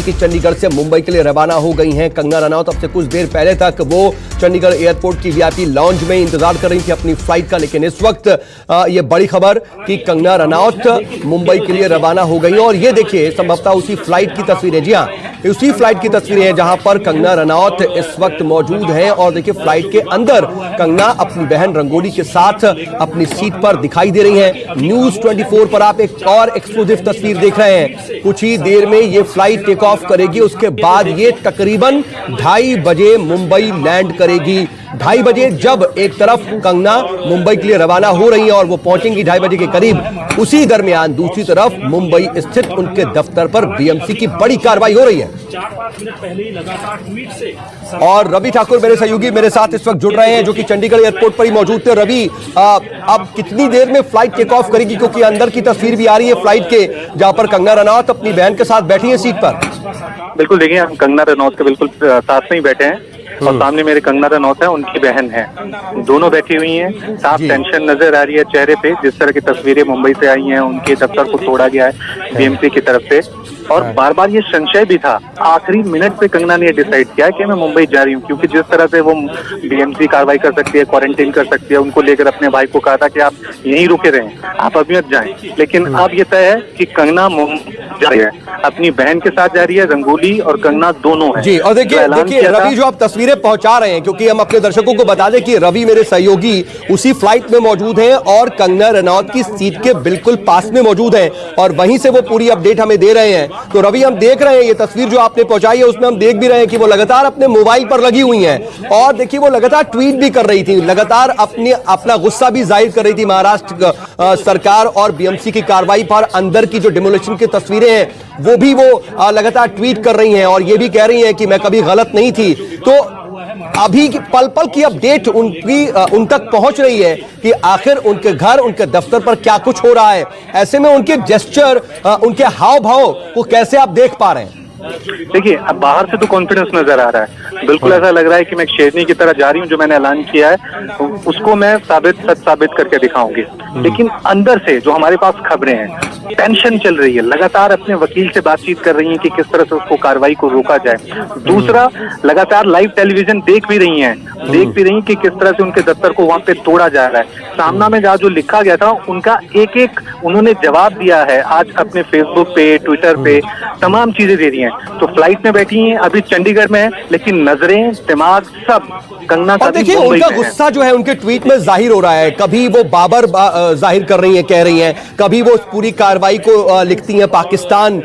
यानी कि चंडीगढ़ से मुंबई के लिए रवाना हो गई हैं कंगना रनौत। अब से कुछ देर पहले तक वो चंडीगढ़ एयरपोर्ट की वीआईपी लॉन्ज में इंतजार कर रही थी अपनी फ्लाइट का, लेकिन इस वक्त ये बड़ी खबर कि कंगना रनौत मुंबई के लिए रवाना हो गई। और ये देखिए संभवतः उसी फ्लाइट की तस्वीरें, जी हाँ उसी फ्लाइट की तस्वीरें हैं जहां पर कंगना रनौत इस वक्त मौजूद हैं। और देखिए फ्लाइट के अंदर कंगना अपनी बहन रंगोली के साथ अपनी सीट पर दिखाई दे रही हैं। न्यूज 24 पर आप एक और एक्सक्लूसिव तस्वीर देख रहे हैं। कुछ ही देर में ये फ्लाइट टेक ऑफ करेगी, उसके बाद ये तकरीबन 2:30 बजे मुंबई लैंड करेगी। 2:30 बजे जब एक तरफ कंगना मुंबई के लिए रवाना हो रही है और वो पहुंचेंगी 2:30 बजे के करीब, उसी दरमियान दूसरी तरफ मुंबई स्थित उनके दफ्तर पर बीएमसी की बड़ी कार्रवाई हो रही है। 4-5 मिनट पहले ही लगातार ट्वीट से और रवि ठाकुर मेरे सहयोगी मेरे साथ इस वक्त जुड़ रहे हैं, जो कि चंडीगढ़ एयरपोर्ट पर ही मौजूद थे। रवि, अब कितनी देर में फ्लाइट टेक ऑफ करेगी, क्योंकि अंदर की तस्वीर भी आ रही है फ्लाइट के जहां पर कंगना रनौत अपनी बहन के साथ बैठी है सीट पर। बिल्कुल, देखिए हम कंगना रनौत के बिल्कुल साथ में ही बैठे हैं और सामने मेरे कंगना रनौत है, उनकी बहन है, दोनों बैठी हुई हैं। साफ टेंशन नजर आ रही है चेहरे पे। जिस तरह की तस्वीरें मुंबई से आई हैं, उनके दफ्तर को तोड़ा गया है बीएमसी की तरफ से, और बार बार ये संशय भी था। आखिरी मिनट पे कंगना ने डिसाइड किया कि मैं मुंबई जा रही हूँ, क्योंकि जिस तरह से वो बीएमसी कार्रवाई कर सकती है, क्वारंटीन कर सकती है, उनको लेकर अपने भाई को कहा था कि आप यहीं रुके रहें, आप अभी मत जाएं। लेकिन अब ये तय है कि कंगना जा रही है, अपनी बहन के साथ जा रही है। रंगोली और कंगना दोनों हैं जी। और देखिए रवि, जो आप तस्वीरें पहुंचा रहे हैं, क्योंकि हम अपने दर्शकों को बता दें कि रवि मेरे सहयोगी उसी फ्लाइट में मौजूद हैं और कंगना रनौत की सीट के बिल्कुल पास में मौजूद हैं और वहीं से वो पूरी अपडेट हमें दे रहे हैं। तो रवि, हम देख रहे हैं ये तस्वीर जो आपने पहुंचाई है, उसमें हम देख भी रहे हैं कि वो लगातार अपने मोबाइल पर लगी हुई हैं और देखिए वो लगातार ट्वीट भी कर रही थी, लगातार अपना गुस्सा भी जाहिर कर रही थी महाराष्ट्र सरकार और बीएमसी की कार्रवाई पर। अंदर की जो डिमोलिशन की तस्वीरें हैं वो भी वो लगातार ट्वीट कर रही हैं और ये भी कह रही हैं कि मैं कभी गलत नहीं थी। तो अभी पल पल की अपडेट उन तक पहुंच रही है कि आखिर उनके घर, उनके दफ्तर पर क्या कुछ हो रहा है। ऐसे में उनके जेस्चर, उनके हाव भाव को कैसे आप देख पा रहे हैं? देखिए, अब बाहर से तो कॉन्फिडेंस नजर आ रहा है, बिल्कुल ऐसा लग रहा है कि मैं एक शेरनी की तरह जा रही हूँ। जो मैंने ऐलान किया है उसको मैं सच साबित करके दिखाऊंगी। लेकिन अंदर से जो हमारे पास खबरें हैं, टेंशन चल रही है, लगातार अपने वकील से बातचीत कर रही हैं कि किस तरह से उसको कार्रवाई को रोका जाए। दूसरा, लगातार लाइव टेलीविजन देख भी रही हैं कि किस तरह से उनके दफ्तर को वहां पे तोड़ा जा रहा है। सामना में जहाँ जो लिखा गया था उनका एक एक उन्होंने जवाब दिया है आज अपने फेसबुक पे, ट्विटर पे, तमाम चीजें दे रही हैं। तो फ्लाइट में बैठी हैं, अभी चंडीगढ़ में है, लेकिन नजरें, दिमाग सब कंगना का। देखिए उनका गुस्सा जो है उनके ट्वीट में जाहिर हो रहा है। कभी वो बाबर जाहिर कर रही हैं, कह रही हैं, कभी वो पूरी कार्रवाई को लिखती हैं पाकिस्तान,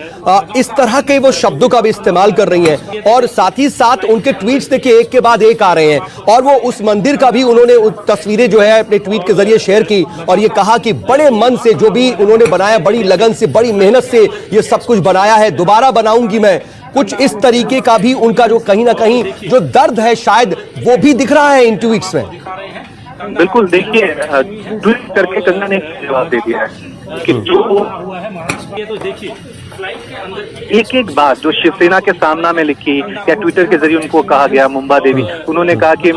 इस तरह के वो शब्दों का भी इस्तेमाल कर रही हैं। और साथ ही साथ उनके ट्वीट्स देखिए एक के बाद एक आ रहे हैं। और वो उस मंदिर का भी उन्होंने तस्वीरें जो है अपने ट्वीट के जरिए शेयर की और ये कहा कि बड़े मन से जो भी उन्होंने बनाया, बड़ी लगन से, बड़ी मेहनत से ये सब कुछ बनाया है, दोबारा बनाऊंगी मैं। कुछ इस तरीके का भी उनका जो कहीं ना कहीं जो दर्द है शायद वो भी दिख रहा है इन ट्वीट्स में। बिल्कुल, देखिए ट्वीट करके कंगना ने जवाब दे दिया है कि जो तो देखिए एक एक बात जो शिवसेना के सामना में लिखी या ट्विटर के जरिए उनको कहा गया। मुंबा देवी, उन्होंने कहा कि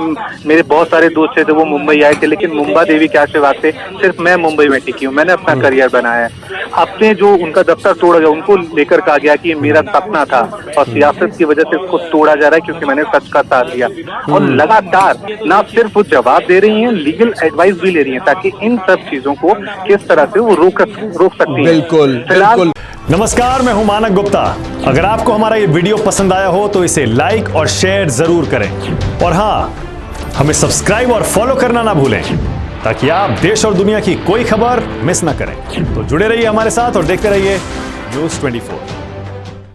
मेरे बहुत सारे दोस्त थे वो मुंबई आए थे, लेकिन मुंबा देवी क्या से बात थे, सिर्फ मैं मुंबई में टिकी हूँ, मैंने अपना करियर बनाया है। अपने जो उनका दफ्तर तोड़ा गया उनको लेकर कहा गया कि मेरा सपना था और सियासत की वजह से इसको तोड़ा जा रहा है क्योंकि मैंने सच का साथ दिया। और लगातार ना सिर्फ वो जवाब दे रही हैं, लीगल एडवाइस भी ले रही हैं ताकि इन सब चीजों को किस तरह से वो रोक सकती हैं। बिल्कुल। नमस्कार, मैं हूं मानक गुप्ता। अगर आपको हमारा ये वीडियो पसंद आया हो तो इसे लाइक और शेयर जरूर करें और हाँ, हमें सब्सक्राइब और फॉलो करना ना भूलें ताकि आप देश और दुनिया की कोई खबर मिस ना करें। तो जुड़े रहिए हमारे साथ और देखते रहिए News 24।